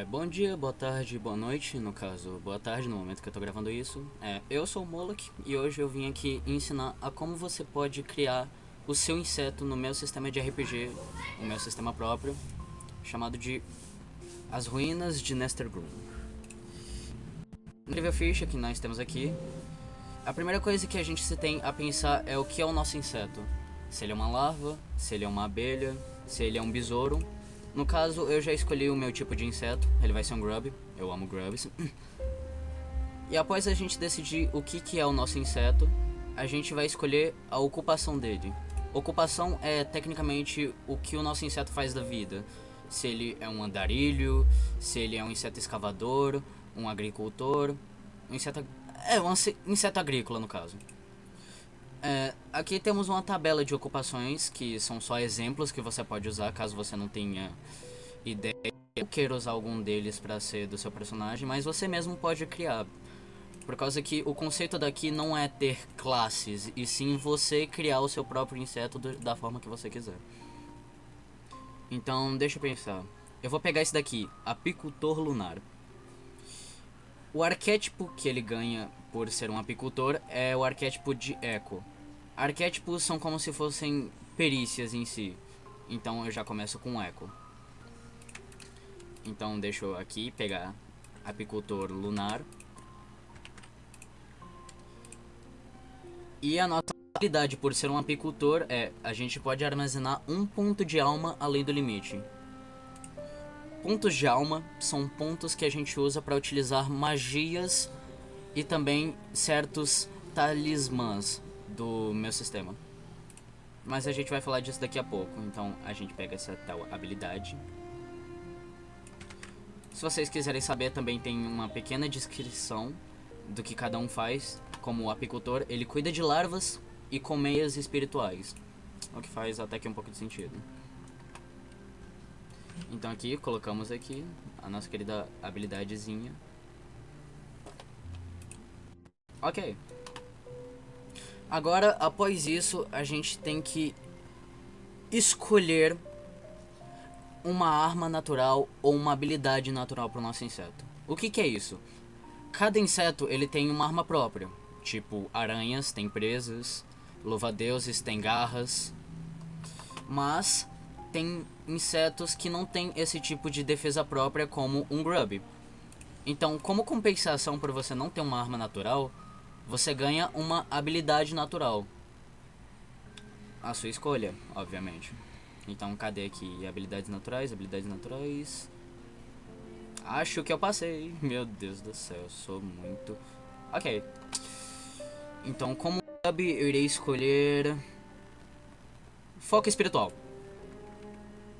Bom dia, boa tarde, boa noite, no caso, boa tarde no momento que eu tô gravando isso. Eu sou o Moloch e hoje eu vim aqui ensinar a como você pode criar o seu inseto no meu sistema de RPG, o meu sistema próprio, chamado de As Ruínas de Nestergroom. No nível ficha que nós temos aqui, a primeira coisa que a gente se tem a pensar é o que é o nosso inseto. Se ele é uma larva, se ele é uma abelha, se ele é um besouro. No caso, eu já escolhi o meu tipo de inseto, ele vai ser um grub, eu amo grubs. E após a gente decidir o que é o nosso inseto, a gente vai escolher a ocupação dele. Ocupação é tecnicamente o que o nosso inseto faz da vida. Se ele é um andarilho, se ele é um inseto escavador, um agricultor, um inseto... inseto agrícola no caso. Aqui temos uma tabela de ocupações, que são só exemplos que você pode usar caso você não tenha ideia ou queira usar algum deles para ser do seu personagem, mas você mesmo pode criar. Por causa que o conceito daqui não é ter classes, e sim você criar o seu próprio inseto da forma que você quiser. Então, deixa eu pensar. Eu vou pegar esse daqui, Apicultor Lunar. O arquétipo que ele ganha por ser um apicultor é o arquétipo de Eco. Arquétipos são como se fossem perícias em si. Então eu já começo com Eco. Então deixa eu aqui pegar Apicultor Lunar. E a nossa habilidade por ser um apicultor a gente pode armazenar um ponto de alma além do limite. Pontos de alma são pontos que a gente usa para utilizar magias e também certos talismãs do meu sistema. Mas a gente vai falar disso daqui a pouco, então a gente pega essa tal habilidade. Se vocês quiserem saber, também tem uma pequena descrição do que cada um faz. Como o apicultor, ele cuida de larvas e colmeias espirituais, o que faz até que um pouco de sentido. Então aqui, colocamos aqui a nossa querida habilidadezinha. Ok. Agora, após isso, a gente tem que escolher uma arma natural ou uma habilidade natural para o nosso inseto. O que é isso? Cada inseto ele tem uma arma própria. Tipo, aranhas têm presas, louva-deuses têm garras. Mas tem insetos que não têm esse tipo de defesa própria, como um grub. Então, como compensação por você não ter uma arma natural, você ganha uma habilidade natural. A sua escolha, obviamente. Então, cadê aqui? Habilidades naturais, habilidades naturais. Acho que eu passei. Meu Deus do céu, eu sou muito... Ok. Então, como grub, eu irei escolher... Foco espiritual.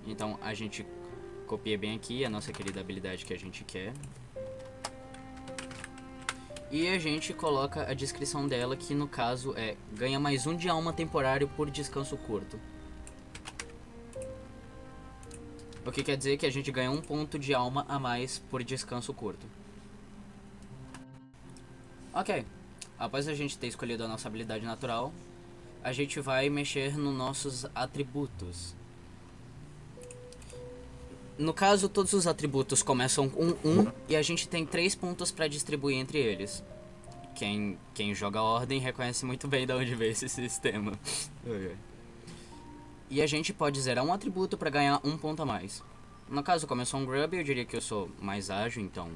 Então, a gente copia bem aqui a nossa querida habilidade que a gente quer. E a gente coloca a descrição dela, que no caso é: ganha mais um de alma temporário por descanso curto. O que quer dizer que a gente ganha um ponto de alma a mais por descanso curto. Ok. Após a gente ter escolhido a nossa habilidade natural, a gente vai mexer nos nossos atributos. No caso, todos os atributos começam com 1 e a gente tem 3 pontos para distribuir entre eles. Quem joga Ordem reconhece muito bem de onde veio esse sistema. E a gente pode zerar um atributo para ganhar um ponto a mais. No caso, como eu sou um Grub, eu diria que eu sou mais ágil, então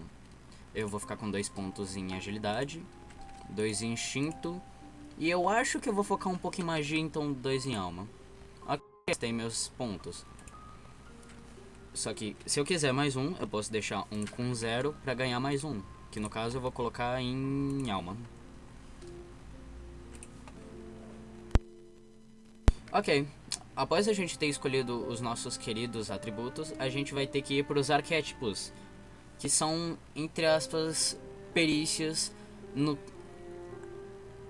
eu vou ficar com 2 pontos em agilidade, 2 em instinto, e eu acho que eu vou focar um pouco em magia, então 2 em alma. Ok, tem meus pontos. Só que se eu quiser mais um, eu posso deixar um com 0 para ganhar mais um, que no caso eu vou colocar em alma. Ok, após a gente ter escolhido os nossos queridos atributos, a gente vai ter que ir para os arquétipos, que são, entre aspas, perícias no...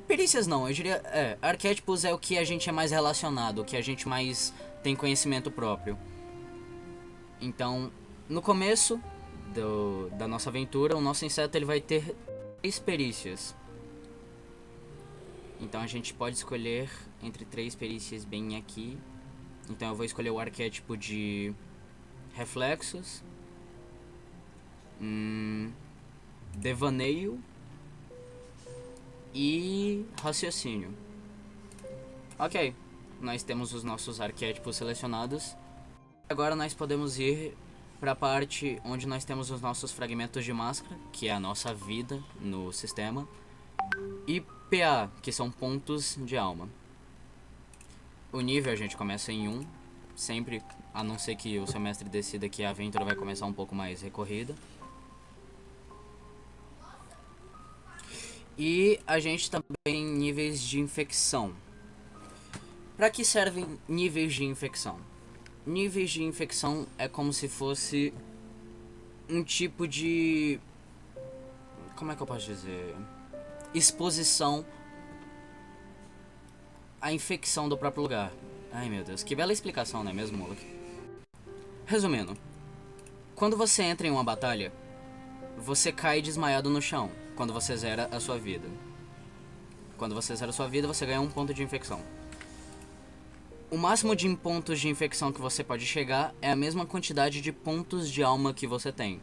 Perícias não, eu diria... arquétipos é o que a gente é mais relacionado, o que a gente mais tem conhecimento próprio. Então, no começo da nossa aventura, o nosso inseto ele vai ter 3 perícias. Então a gente pode escolher entre 3 perícias bem aqui. Então eu vou escolher o arquétipo de reflexos. devaneio e raciocínio. Ok, nós temos os nossos arquétipos selecionados. Agora nós podemos ir para a parte onde nós temos os nossos fragmentos de máscara, que é a nossa vida no sistema, e PA, que são pontos de alma. O nível a gente começa em 1, sempre, a não ser que o seu mestre decida que a aventura vai começar um pouco mais recorrida. E a gente também tem níveis de infecção. Para que servem níveis de infecção? Níveis de infecção é como se fosse um tipo de... como é que eu posso dizer? Exposição à infecção do próprio lugar. Ai meu Deus, que bela explicação, não é mesmo, Moloch? Resumindo, quando você entra em uma batalha, você cai desmaiado no chão quando você zera a sua vida. Quando você zera a sua vida, você ganha um ponto de infecção. O máximo de pontos de infecção que você pode chegar é a mesma quantidade de pontos de alma que você tem.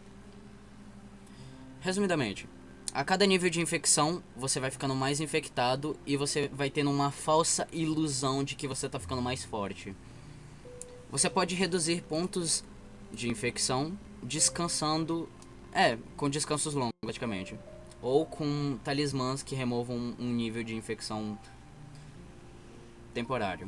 Resumidamente, a cada nível de infecção, você vai ficando mais infectado e você vai tendo uma falsa ilusão de que você tá ficando mais forte. Você pode reduzir pontos de infecção descansando... com descansos longos, praticamente. Ou com talismãs que removam um nível de infecção temporário.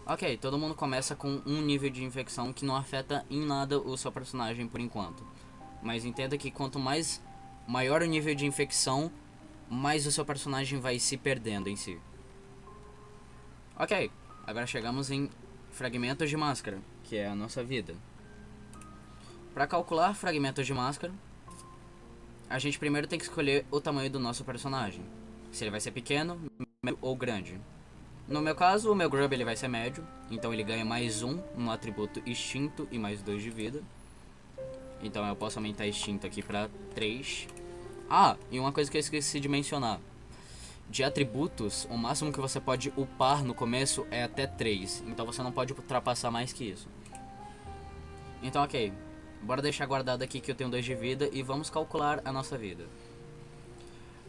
Ok, todo mundo começa com um nível de infecção que não afeta em nada o seu personagem por enquanto. Mas entenda que quanto maior o nível de infecção, mais o seu personagem vai se perdendo em si. Ok, agora chegamos em fragmentos de máscara, que é a nossa vida. Para calcular fragmentos de máscara, a gente primeiro tem que escolher o tamanho do nosso personagem. Se ele vai ser pequeno, médio ou grande. No meu caso, o meu Grub ele vai ser médio, então ele ganha mais 1 no atributo instinto e mais 2 de vida. Então eu posso aumentar instinto aqui pra 3. Ah, e uma coisa que eu esqueci de mencionar. De atributos, o máximo que você pode upar no começo é até 3. Então você não pode ultrapassar mais que isso. Então ok, bora deixar guardado aqui que eu tenho 2 de vida e vamos calcular a nossa vida.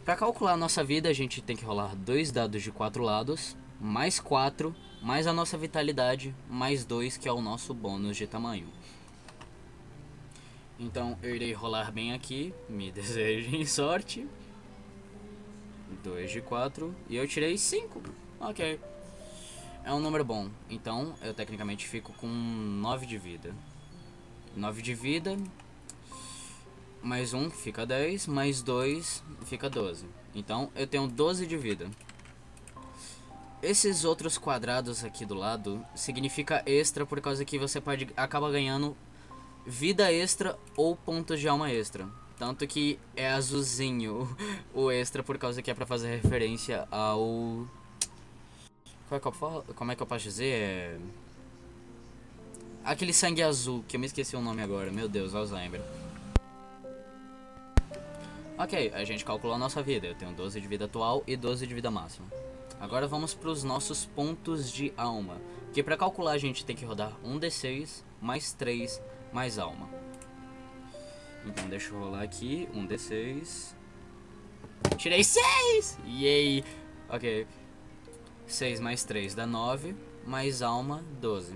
Pra calcular a nossa vida, a gente tem que rolar 2 dados de 4 lados, mais 4, mais a nossa vitalidade, mais 2, que é o nosso bônus de tamanho. Então eu irei rolar bem aqui, me desejem sorte. 2 de 4 e eu tirei 5. Ok. É um número bom, então eu tecnicamente fico com 9 de vida. 9 de vida, mais 1 fica 10, mais 2 fica 12. Então eu tenho 12 de vida. Esses outros quadrados aqui do lado significa extra por causa que você acaba ganhando vida extra ou pontos de alma extra. Tanto que é azulzinho o extra por causa que é pra fazer referência ao... Como é que eu posso dizer? Aquele sangue azul, que eu me esqueci o nome agora. Meu Deus, Alzheimer. Ok, a gente calculou a nossa vida. Eu tenho 12 de vida atual e 12 de vida máxima. Agora vamos para os nossos pontos de alma. Que para calcular a gente tem que rodar 1d6 mais 3 mais alma. Então deixa eu rolar aqui, 1d6. Tirei 6! Yay! Ok. 6 mais 3 dá 9, mais alma 12.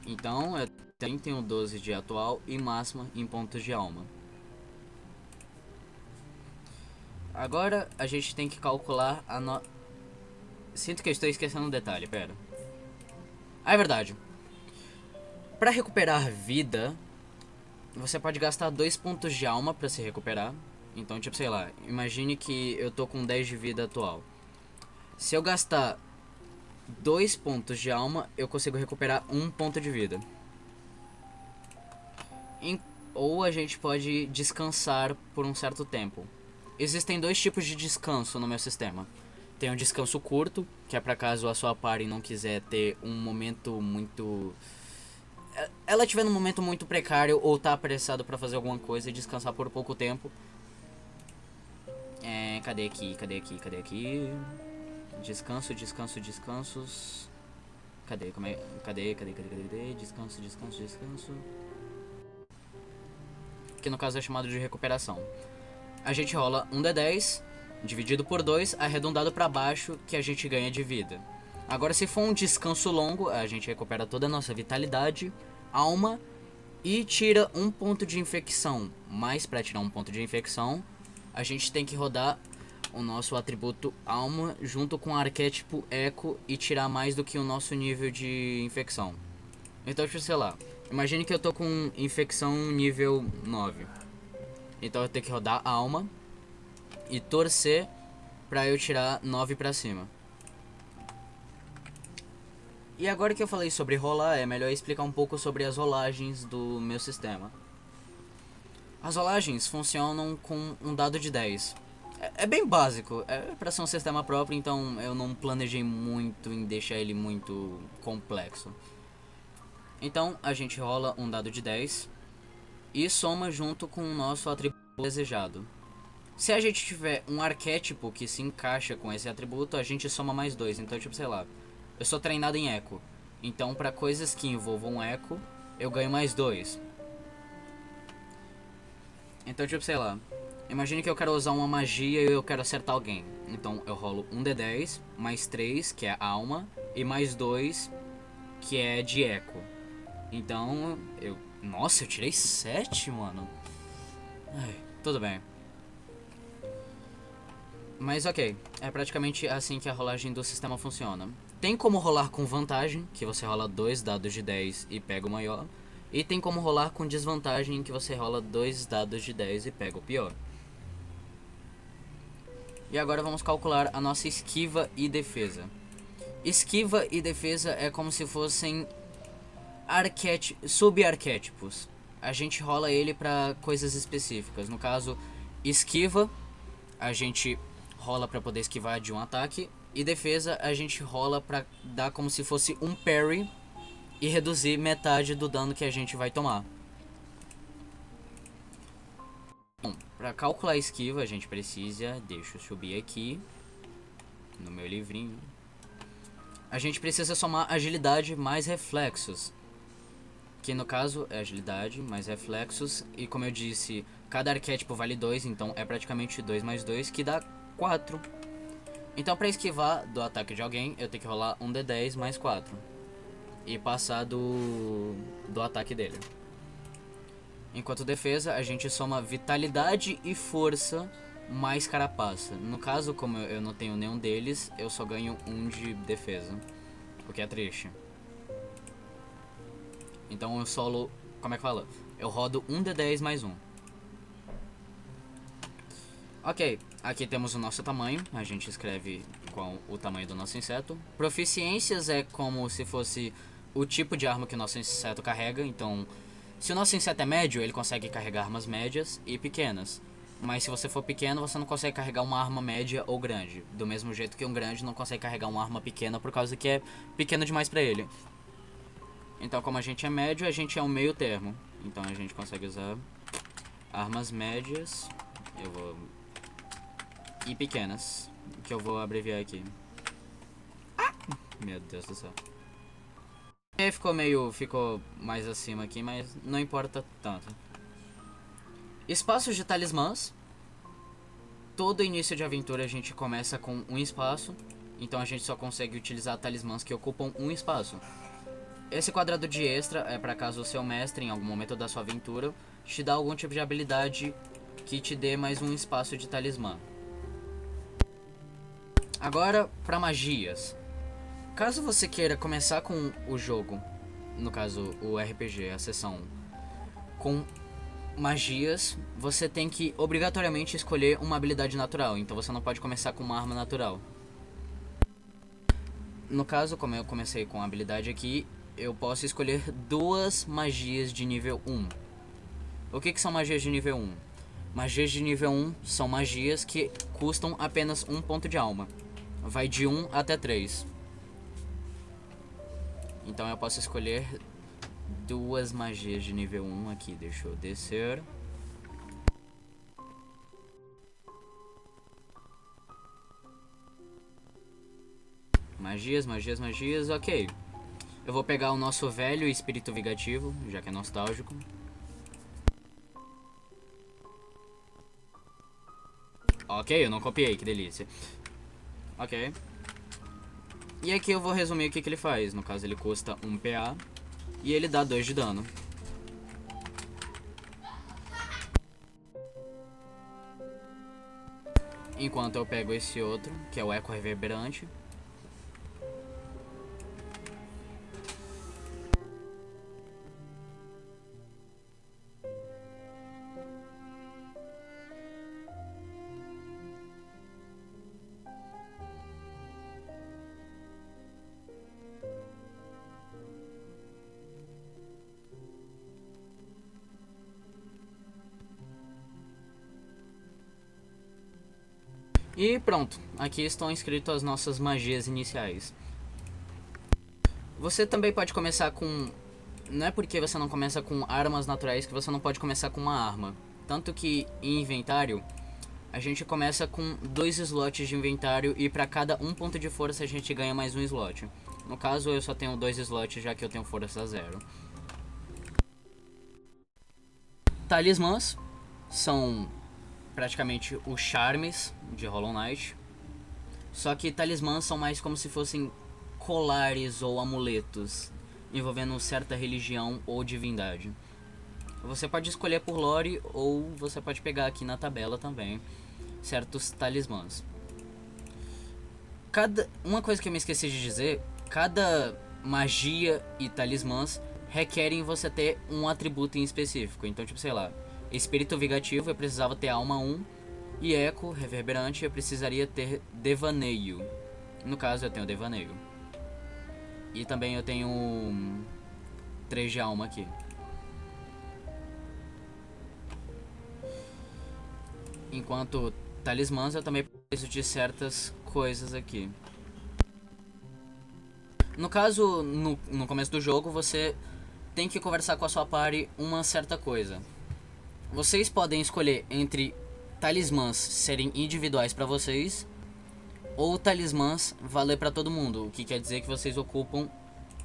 Então eu tenho 12 de atual e máxima em pontos de alma. Agora a gente tem que calcular a Sinto que eu estou esquecendo um detalhe, pera. Ah, é verdade. Para recuperar vida, você pode gastar 2 pontos de alma para se recuperar. Então, tipo, sei lá, imagine que eu tô com 10 de vida atual. Se eu gastar 2 pontos de alma, eu consigo recuperar 1 ponto de vida. Ou a gente pode descansar por um certo tempo. Existem 2 tipos de descanso no meu sistema. Tem um descanso curto, que é pra caso a sua party não quiser ter um momento muito... Ela tiver num momento muito precário ou tá apressado pra fazer alguma coisa e descansar por pouco tempo. Cadê aqui? Descansos. Cadê? Como é? Cadê? Descanso. Que no caso é chamado de recuperação. A gente rola um D10, dividido por 2, arredondado pra baixo, que a gente ganha de vida. Agora, se for um descanso longo, a gente recupera toda a nossa vitalidade, alma e tira um ponto de infecção. Mas pra tirar um ponto de infecção, a gente tem que rodar o nosso atributo alma junto com o arquétipo eco e tirar mais do que o nosso nível de infecção. Então, sei lá, imagine que eu tô com infecção nível 9. Então eu tenho que rodar a alma e torcer pra eu tirar 9 pra cima. E agora que eu falei sobre rolar, é melhor explicar um pouco sobre as rolagens do meu sistema. As rolagens funcionam com um dado de 10. É bem básico, é pra ser um sistema próprio, então eu não planejei muito em deixar ele muito complexo. Então a gente rola um dado de 10 e soma junto com o nosso atributo desejado. Se a gente tiver um arquétipo que se encaixa com esse atributo, a gente soma mais 2. Então, tipo, sei lá, eu sou treinado em eco. Então, pra coisas que envolvam eco, eu ganho mais 2. Então, tipo, sei lá, imagine que eu quero usar uma magia e eu quero acertar alguém. Então, eu rolo um D10, mais 3, que é alma, e mais 2, que é de eco. Então, eu... Nossa, eu tirei 7, mano. Ai, tudo bem. Mas ok, é praticamente assim que a rolagem do sistema funciona. Tem como rolar com vantagem, que você rola 2 dados de 10 e pega o maior. E tem como rolar com desvantagem, que você rola 2 dados de 10 e pega o pior. E agora vamos calcular a nossa esquiva e defesa. Esquiva e defesa é como se fossem subarquétipos. A gente rola ele para coisas específicas. No caso, esquiva, a gente rola para poder esquivar de um ataque. E defesa, a gente rola para dar como se fosse um parry e reduzir metade do dano que a gente vai tomar. Bom, para calcular a esquiva, a gente precisa... Deixa eu subir aqui no meu livrinho. A gente precisa somar agilidade mais reflexos. Que no caso é agilidade mais reflexos. E como eu disse, cada arquétipo vale 2, então é praticamente 2 mais 2, que dá 4. Então pra esquivar do ataque de alguém, eu tenho que rolar um D10 mais 4. E passar do ataque dele. Enquanto defesa, a gente soma vitalidade e força mais carapaça. No caso, como eu não tenho nenhum deles, eu só ganho 1 de defesa. O que é triste. Então eu solo... Como é que fala? Eu rodo um D10 mais 1. Ok, aqui temos o nosso tamanho. A gente escreve com o tamanho do nosso inseto. Proficiências é como se fosse o tipo de arma que o nosso inseto carrega. Então, se o nosso inseto é médio, ele consegue carregar armas médias e pequenas. Mas se você for pequeno, você não consegue carregar uma arma média ou grande. Do mesmo jeito que um grande não consegue carregar uma arma pequena por causa que é pequeno demais pra ele. Então, como a gente é médio, a gente é um meio termo. Então a gente consegue usar armas médias. Eu vou... E pequenas, que eu vou abreviar aqui. Meu Deus do céu. Ficou mais acima aqui, mas não importa tanto. Espaços de talismãs. Todo início de aventura a gente começa com um espaço. Então a gente só consegue utilizar talismãs que ocupam um espaço. Esse quadrado de extra é para caso o seu mestre, em algum momento da sua aventura, te dá algum tipo de habilidade que te dê mais um espaço de talismã. Agora, para magias. Caso você queira começar com o jogo, no caso o RPG, a sessão, com magias, você tem que obrigatoriamente escolher uma habilidade natural. Então você não pode começar com uma arma natural. No caso, como eu comecei com a habilidade aqui, eu posso escolher 2 magias de nível 1. O que são magias de nível 1? Magias de nível 1 são magias que custam apenas 1 ponto de alma. Vai de 1 até 3. Então eu posso escolher 2 magias de nível 1 aqui. Deixa eu descer. Magias, ok. Eu vou pegar o nosso velho espírito vingativo, já que é nostálgico. Ok, eu não copiei, que delícia. Ok. E aqui eu vou resumir o que ele faz. No caso, ele custa 1 PA e ele dá 2 de dano. Enquanto eu pego esse outro, que é o Eco Reverberante. E pronto, aqui estão escritas as nossas magias iniciais. Você também pode começar com... Não é porque você não começa com armas naturais que você não pode começar com uma arma. Tanto que em inventário, a gente começa com 2 slots de inventário e pra cada 1 ponto de força a gente ganha mais um slot. No caso, eu só tenho 2 slots já que eu tenho força 0. Talismãs são praticamente os charmes de Hollow Knight. Só que talismãs são mais como se fossem colares ou amuletos envolvendo certa religião ou divindade. Você pode escolher por lore ou você pode pegar aqui na tabela também certos talismãs. Uma coisa que eu me esqueci de dizer, cada magia e talismãs requerem você ter um atributo em específico. Então, tipo, sei lá, espírito vingativo eu precisava ter alma 1 e eco reverberante eu precisaria ter devaneio. No caso eu tenho devaneio. E também eu tenho 3 de alma aqui. Enquanto talismãs eu também preciso de certas coisas aqui. No caso, no começo do jogo, você tem que conversar com a sua party uma certa coisa. Vocês podem escolher entre talismãs serem individuais pra vocês ou talismãs valer pra todo mundo, o que quer dizer que vocês ocupam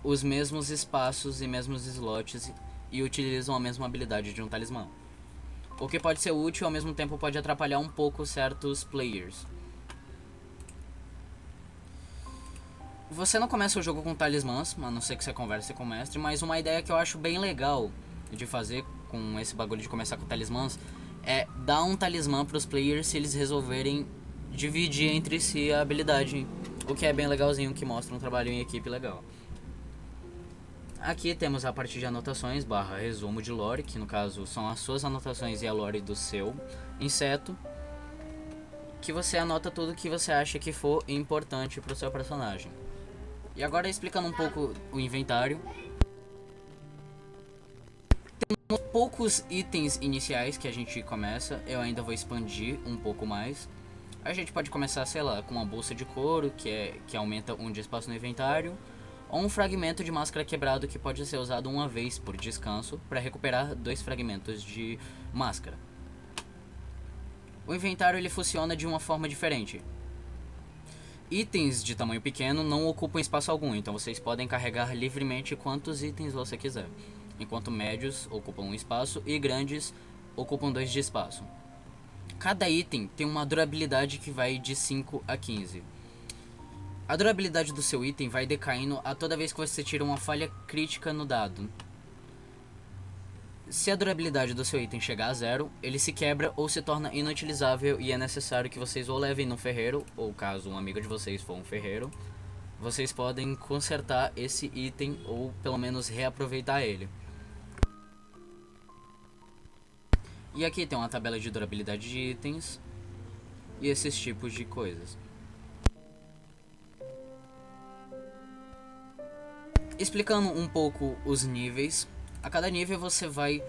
os mesmos espaços e mesmos slots e utilizam a mesma habilidade de um talismã. O que pode ser útil, ao mesmo tempo pode atrapalhar um pouco certos players. Você não começa o jogo com talismãs, a não ser que você converse com o mestre, mas uma ideia que eu acho bem legal de fazer com esse bagulho de começar com talismãs é dar um talismã pros players se eles resolverem dividir entre si a habilidade, o que é bem legalzinho, que mostra um trabalho em equipe legal. Aqui temos a parte de anotações / resumo de lore, que no caso são as suas anotações e a lore do seu inseto, que você anota tudo que você acha que for importante pro seu personagem. E agora explicando um pouco o inventário. Temos poucos itens iniciais que a gente começa, eu ainda vou expandir um pouco mais. A gente pode começar, sei lá, com uma bolsa de couro, que aumenta 1 de espaço no inventário, ou um fragmento de máscara quebrado que pode ser usado uma vez por descanso para recuperar 2 fragmentos de máscara. O inventário ele funciona de uma forma diferente. Itens de tamanho pequeno não ocupam espaço algum, então vocês podem carregar livremente quantos itens você quiser, enquanto médios ocupam 1 espaço e grandes ocupam 2 de espaço. Cada item tem uma durabilidade que vai de 5 a 15. A durabilidade do seu item vai decaindo a toda vez que você tira uma falha crítica no dado. Se a durabilidade do seu item chegar a 0, ele se quebra ou se torna inutilizável e é necessário que vocês ou levem no ferreiro, ou caso um amigo de vocês for um ferreiro, vocês podem consertar esse item ou pelo menos reaproveitar ele. E aqui tem uma tabela de durabilidade de itens e esses tipos de coisas. Explicando um pouco os níveis, a cada nível você vai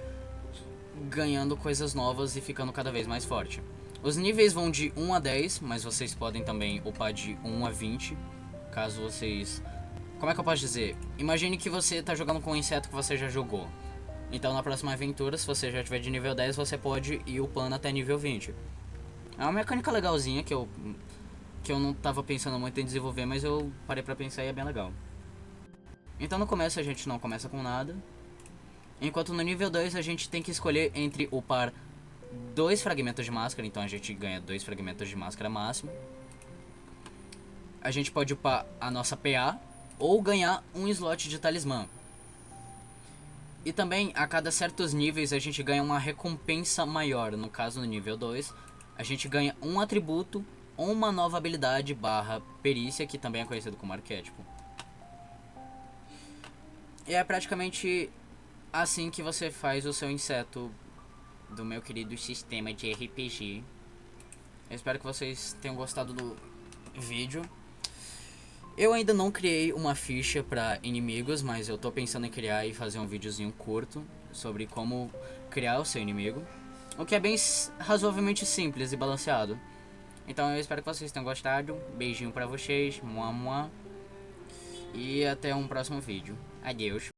ganhando coisas novas e ficando cada vez mais forte. Os níveis vão de 1 a 10, mas vocês podem também upar de 1 a 20, caso vocês... Como é que eu posso dizer? Imagine que você está jogando com um inseto que você já jogou. Então na próxima aventura, se você já tiver de nível 10, você pode ir upando até nível 20. É uma mecânica legalzinha que eu não estava pensando muito em desenvolver, mas eu parei pra pensar e é bem legal. Então no começo a gente não começa com nada. Enquanto no nível 2 a gente tem que escolher entre upar 2 fragmentos de máscara. Então a gente ganha 2 fragmentos de máscara máximo. A gente pode upar a nossa PA ou ganhar um slot de talismã. E também a cada certos níveis a gente ganha uma recompensa maior. No caso no nível 2 a gente ganha um atributo ou uma nova habilidade barra perícia, que também é conhecido como arquétipo. E é praticamente assim que você faz o seu inseto do meu querido sistema de RPG. Eu espero que vocês tenham gostado do vídeo. Eu ainda não criei uma ficha para inimigos, mas eu tô pensando em criar e fazer um videozinho curto sobre como criar o seu inimigo. O que é bem razoavelmente simples e balanceado. Então eu espero que vocês tenham gostado. Beijinho pra vocês. Mua, mua. E até um próximo vídeo. Adeus.